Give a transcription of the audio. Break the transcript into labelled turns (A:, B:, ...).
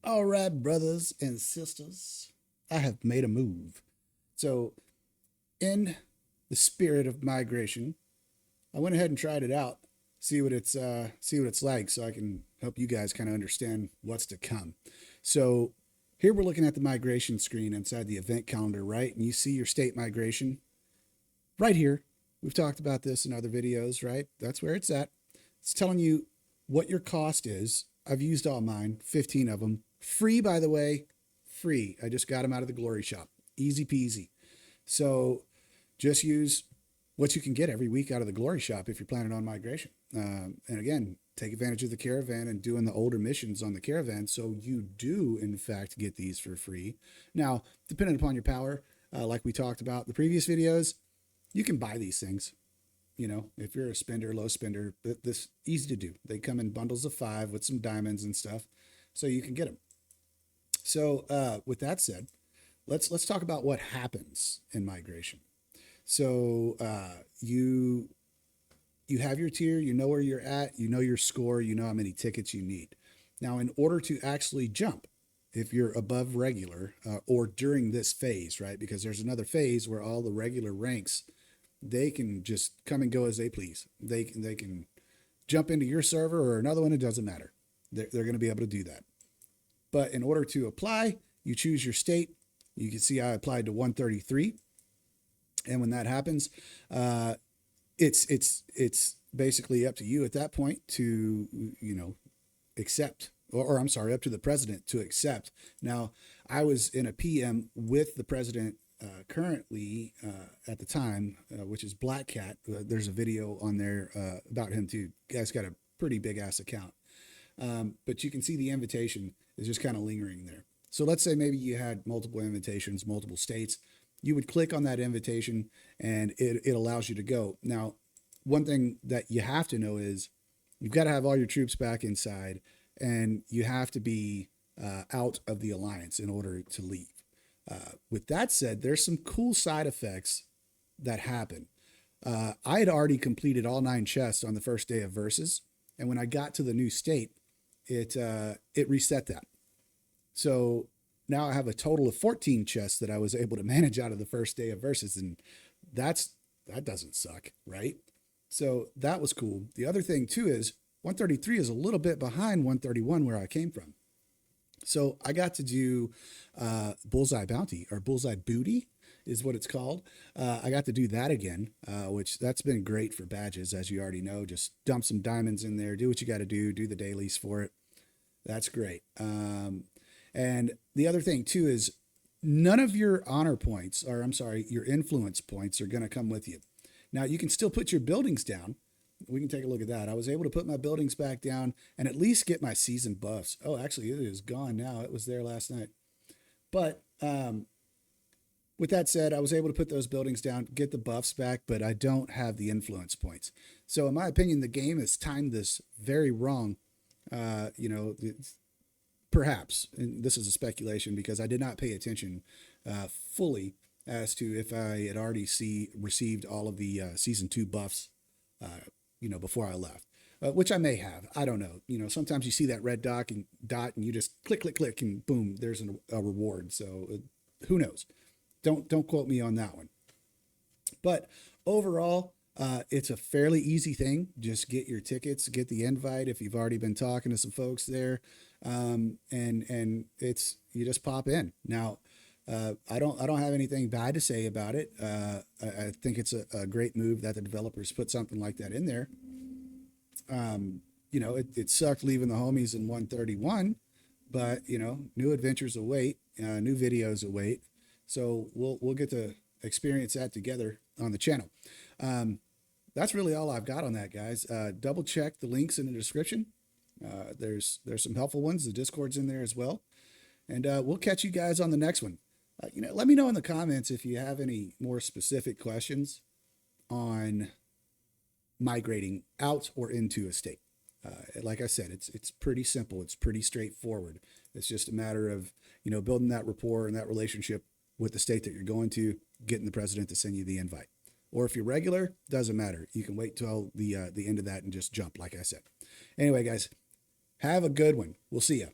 A: All right, brothers and sisters, I have made a move. So, in the spirit of migration, I went ahead and tried it out, see what it's like, so I can help you guys kind of understand what's to come. So, here we're looking at the migration screen inside the event calendar, right? And you see your state migration right here. We've talked about this in other videos, right? That's where it's at. It's telling you what your cost is. I've used all mine, 15 of them. Free, by the way, free. I just got them out of the glory shop. Easy peasy. So just use what you can get every week out of the glory shop if you're planning on migration. And again, take advantage of the caravan and doing the older missions on the caravan. So you do, in fact, get these for free. Now, depending upon your power, like we talked about in the previous videos, you can buy these things. You know, if you're a spender, low spender, this easy to do. They come in bundles of 5 with some diamonds and stuff, so you can get them. So, with that said, let's talk about what happens in migration. So, you have your tier, you know where you're at, you know your score, you know how many tickets you need. Now, in order to actually jump, if you're above regular or during this phase, right? Because there's another phase where all the regular ranks, they can just come and go as they please. They can jump into your server or another one. It doesn't matter. They're going to be able to do that. But in order to apply, you choose your state. You can see I applied to 133, and when that happens, it's basically up to you at that point to accept, or I'm sorry, up to the president to accept. Now, I was in a PM with the president currently at the time, which is Black Cat. There's a video on there about him too. Guy's got a pretty big ass account. But you can see the invitation is just kind of lingering there. So let's say maybe you had multiple invitations, multiple states. You would click on that invitation and it allows you to go. Now, one thing that you have to know is you've got to have all your troops back inside and you have to be out of the alliance in order to leave. With that said, there's some cool side effects that happen. I had already completed all 9 chests on the first day of versus, and when I got to the new state, it reset that. So now I have a total of 14 chests that I was able to manage out of the first day of versus, and that doesn't suck, right? So that was cool. The other thing too is 133 is a little bit behind 131 where I came from. So I got to do Bullseye Bounty, or Bullseye Booty is what it's called. I got to do that again, which that's been great for badges, as you already know. Just dump some diamonds in there, do what you got to do the dailies for it. That's great. And the other thing too is none of your honor points, or I'm sorry, your influence points are going to come with you. Now you can still put your buildings down. We can take a look at that. I was able to put my buildings back down and at least get my season buffs. Oh, actually, it is gone now. It was there last night. But with that said, I was able to put those buildings down, get the buffs back, but I don't have the influence points. So in my opinion, the game has timed this very wrong. Perhaps, and this is a speculation because I did not pay attention fully as to if I had already received all of the season 2 buffs before I left, which I may have. I don't know. Sometimes you see that red dot and you just click, and boom, there's a reward. So who knows? Don't quote me on that one. But overall, it's a fairly easy thing. Just get your tickets, get the invite if you've already been talking to some folks there, and it's you just pop in. Now, I don't have anything bad to say about it. I think it's a great move that the developers put something like that in there. It sucked leaving the homies in 131, but new adventures await, new videos await. So we'll get to experience that together on the channel. That's really all I've got on that, guys. Double check the links in the description. There's some helpful ones. The Discord's in there as well. And we'll catch you guys on the next one. Let me know in the comments if you have any more specific questions on migrating out or into a state. Like I said, it's pretty simple. It's pretty straightforward. It's just a matter of building that rapport and that relationship with the state that you're going to, getting the president to send you the invite. Or if you're regular, doesn't matter. You can wait till the end of that and just jump, like I said. Anyway, guys, have a good one. We'll see you.